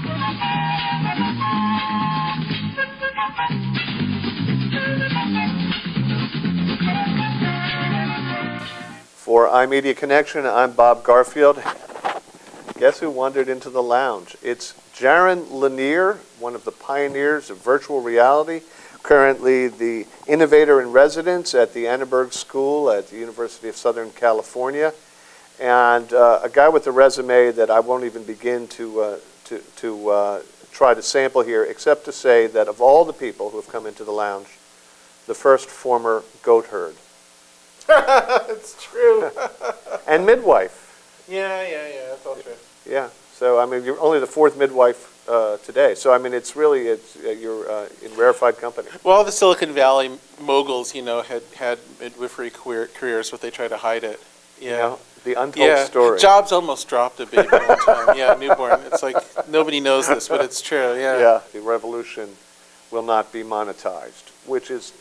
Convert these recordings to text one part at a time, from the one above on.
For iMedia Connection, I'm Bob Garfield. Guess who wandered into the lounge? It's Jaron Lanier, one of the pioneers of virtual reality, currently the innovator in residence at the Annenberg School at the University of Southern California, and a guy with a resume that I won't even begin to try to sample here, except to say that of all the people who have come into the lounge, the first former goat herd. It's true. And midwife. Yeah, that's all true. Yeah, so I mean, you're only the fourth midwife today. So I mean, it's really, you're in rarefied company. Well, all the Silicon Valley moguls, had midwifery careers, but they try to hide it. Yeah. You know, the untold story. Jobs almost dropped a baby one time. Yeah, newborn. It's like nobody knows this, but it's true. Yeah. Yeah, the revolution will not be monetized, which is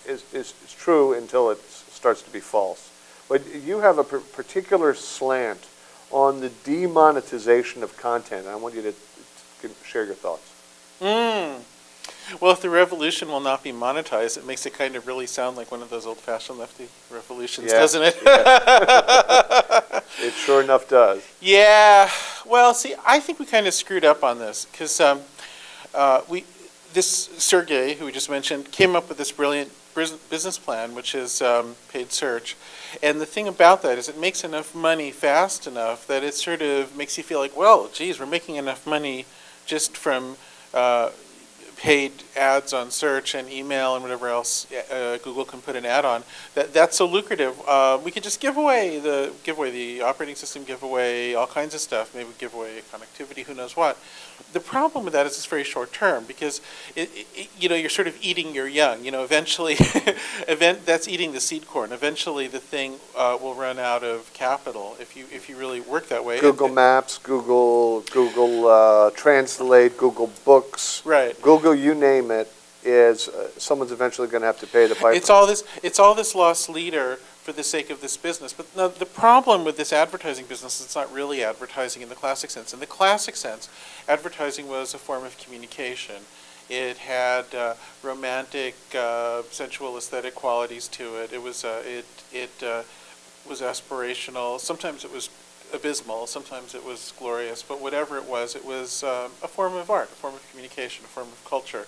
true until it starts to be false. But you have a particular slant on the demonetization of content. I want you to share your thoughts. Well, if the revolution will not be monetized, it makes it kind of really sound like one of those old-fashioned lefty revolutions, doesn't it? Yeah. It sure enough does. Yeah. Well, see, I think we kind of screwed up on this because this Sergey, who we just mentioned, came up with this brilliant business plan, which is paid search. And the thing about that is it makes enough money fast enough that it sort of makes you feel like, well, geez, we're making enough money just from paid ads on search and email and whatever else Google can put an ad on. That's so lucrative. We could just give away the operating system, give away all kinds of stuff. Maybe give away connectivity, who knows what. The problem with that is it's very short term because you're sort of eating your young. Eventually, that's eating the seed corn. Eventually, the thing will run out of capital if you really work that way. Google Maps, Google Translate, Google Books, right? Google, you name it, is someone's eventually going to have to pay the piper. It's all this lost leader for the sake of this business. But now, the problem with this advertising business is it's not really advertising in the classic sense. In the classic sense, advertising was a form of communication. It had romantic, sensual, aesthetic qualities to it. It was aspirational. Sometimes it was abysmal. Sometimes it was glorious. But whatever it was a form of art, a form of communication, a form of culture,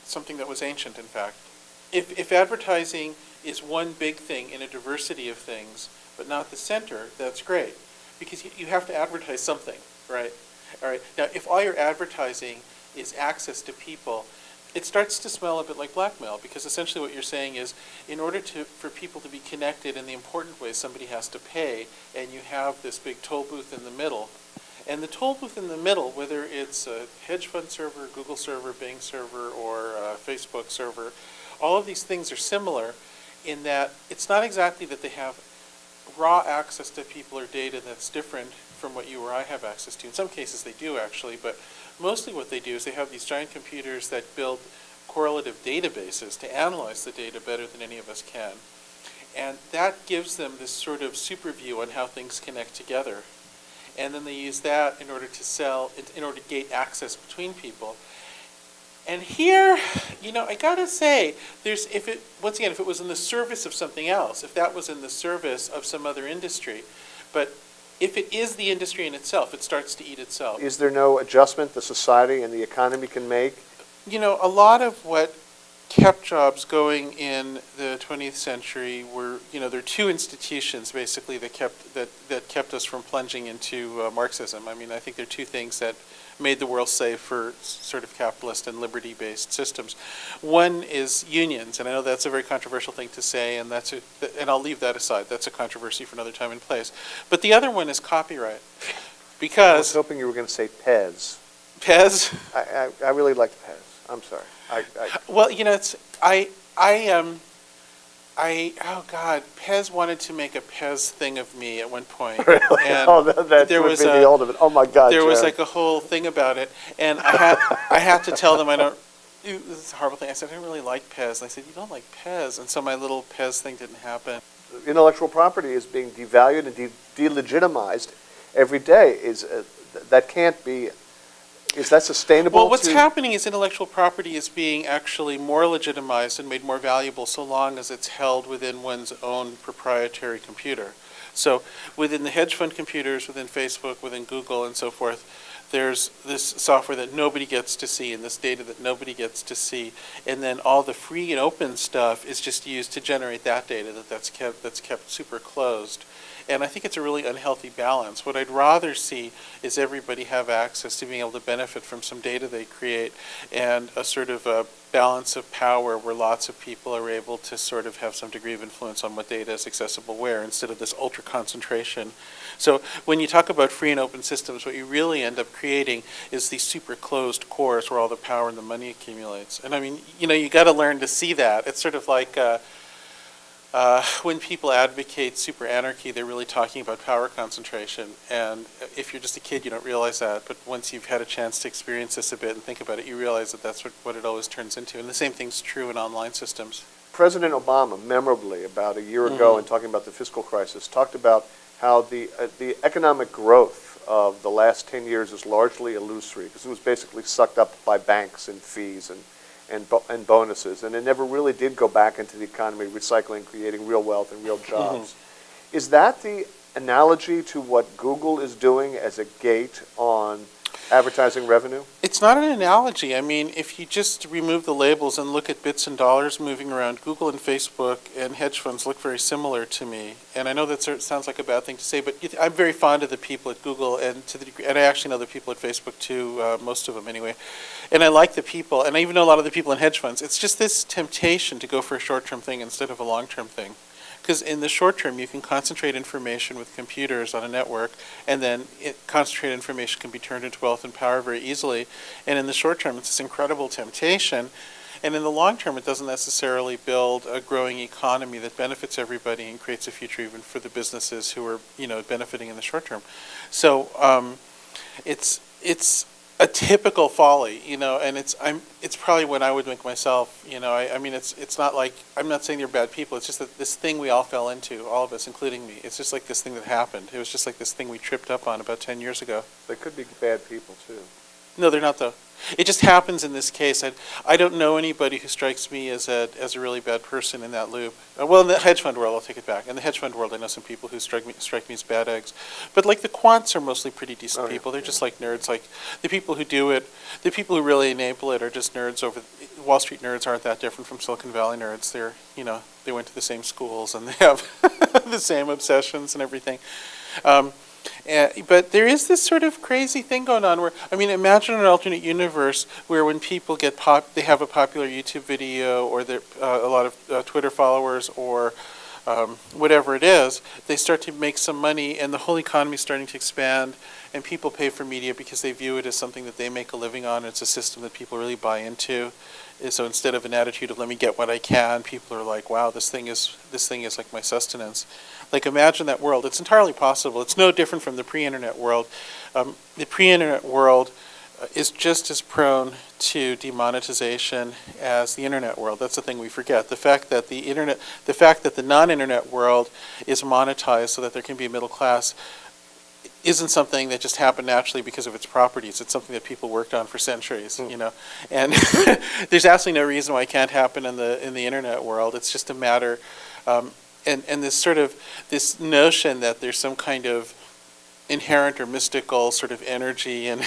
something that was ancient, in fact. If advertising is one big thing in a diversity of things, but not the center, that's great. Because you have to advertise something, right? All right. Now, if all your advertising is access to people, it starts to smell a bit like blackmail, because essentially what you're saying is, in order for people to be connected in the important ways, somebody has to pay, and you have this big toll booth in the middle. And the toll booth in the middle, whether it's a hedge fund server, Google server, Bing server, or a Facebook server, all of these things are similar in that it's not exactly that they have raw access to people or data that's different from what you or I have access to. In some cases they do actually, but mostly what they do is they have these giant computers that build correlative databases to analyze the data better than any of us can. And that gives them this sort of super view on how things connect together. And then they use that in order to sell, in order to gate access between people. And here, I gotta say, if it was in the service of something else, if that was in the service of some other industry, but if it is the industry in itself, it starts to eat itself. Is there no adjustment the society and the economy can make? A lot of what kept jobs going in the 20th century were, there are two institutions basically that kept us from plunging into Marxism. I mean, I think there are two things that made the world safe for sort of capitalist and liberty-based systems. One is unions, and I know that's a very controversial thing to say, and I'll leave that aside. That's a controversy for another time and place. But the other one is copyright, because I was hoping you were going to say Pez. Pez? I really liked Pez. I'm sorry. Well, oh God, Pez wanted to make a Pez thing of me at one point. Really? And that would be the ultimate. Oh my God, there was Jared. like a whole thing about it, and I had to tell them this is a horrible thing. I said, I don't really like Pez. And I said, you don't like Pez? And so my little Pez thing didn't happen. Intellectual property is being devalued and delegitimized every day. That can't be Is that sustainable? Well, what's happening is intellectual property is being actually more legitimized and made more valuable so long as it's held within one's own proprietary computer. So within the hedge fund computers, within Facebook, within Google, and so forth, there's this software that nobody gets to see and this data that nobody gets to see. And then all the free and open stuff is just used to generate that data that's kept super closed. And I think it's a really unhealthy balance. What I'd rather see is everybody have access to being able to benefit from some data they create, and a sort of a balance of power where lots of people are able to sort of have some degree of influence on what data is accessible where, instead of this ultra concentration. So when you talk about free and open systems, what you really end up creating is these super closed cores where all the power and the money accumulates. And I mean, you got to learn to see that. It's sort of like when people advocate super anarchy, they're really talking about power concentration. And if you're just a kid, you don't realize that. But once you've had a chance to experience this a bit and think about it, you realize that that's what it always turns into. And the same thing's true in online systems. President Obama, memorably, about a year ago, in talking about the fiscal crisis, talked about how the economic growth of the last 10 years is largely illusory, because it was basically sucked up by banks and fees and bonuses, and it never really did go back into the economy, recycling, creating real wealth and real jobs. Is that the analogy to what Google is doing as a gate on advertising revenue? It's not an analogy. I mean, if you just remove the labels and look at bits and dollars moving around, Google and Facebook and hedge funds look very similar to me. And I know that sounds like a bad thing to say, but I'm very fond of the people at Google, and to the degree, and I actually know the people at Facebook too, most of them anyway. And I like the people, and I even know a lot of the people in hedge funds. It's just this temptation to go for a short-term thing instead of a long-term thing. Because in the short term, you can concentrate information with computers on a network, and then concentrated information can be turned into wealth and power very easily. And in the short term, it's this incredible temptation. And in the long term, it doesn't necessarily build a growing economy that benefits everybody and creates a future even for the businesses who are, benefiting in the short term. So it's a typical folly, and it's probably what I would make myself, I mean, it's not like, I'm not saying they're bad people, it's just that this thing we all fell into, all of us, including me, it's just like this thing that happened. It was just like this thing we tripped up on about 10 years ago. They could be bad people, too. No, they're not, though. It just happens in this case. I don't know anybody who strikes me as a really bad person in that loop. Well, in the hedge fund world, I'll take it back. In the hedge fund world, I know some people who strike me as bad eggs. But like the quants are mostly pretty decent people. They're just like nerds. Like the people who do it, the people who really enable it are just nerds. Wall Street nerds aren't that different from Silicon Valley nerds. They're, they went to the same schools and they have the same obsessions and everything. But there is this sort of crazy thing going on where, I mean, imagine an alternate universe where when people get they have a popular YouTube video, or a lot of Twitter followers, or whatever it is, they start to make some money and the whole economy is starting to expand, and people pay for media because they view it as something that they make a living on. It's a system that people really buy into. So instead of an attitude of let me get what I can, people are like, wow, this thing is like my sustenance. Like, imagine that world. It's entirely possible. It's no different from the pre-internet world. The pre-internet world is just as prone to demonetization as the internet world. That's the thing we forget. The fact that the non-internet world is monetized so that there can be a middle class isn't something that just happened naturally because of its properties. It's something that people worked on for centuries, And there's absolutely no reason why it can't happen in the internet world. It's just a matter, and this notion that there's some kind of inherent or mystical sort of energy in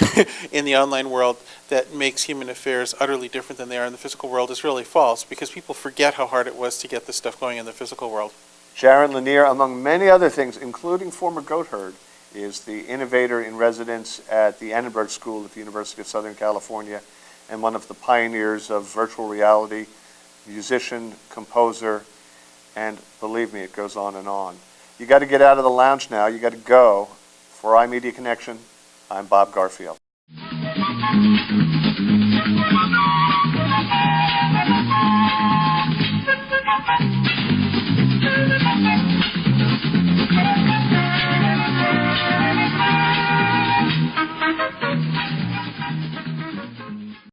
the online world that makes human affairs utterly different than they are in the physical world is really false, because people forget how hard it was to get this stuff going in the physical world. Jaron Lanier, among many other things, including former goat herd, is the innovator in residence at the Annenberg School at the University of Southern California, and one of the pioneers of virtual reality, musician, composer, and believe me, it goes on and on. You got to get out of the lounge now. You got to go. For iMedia Connection, I'm Bob Garfield.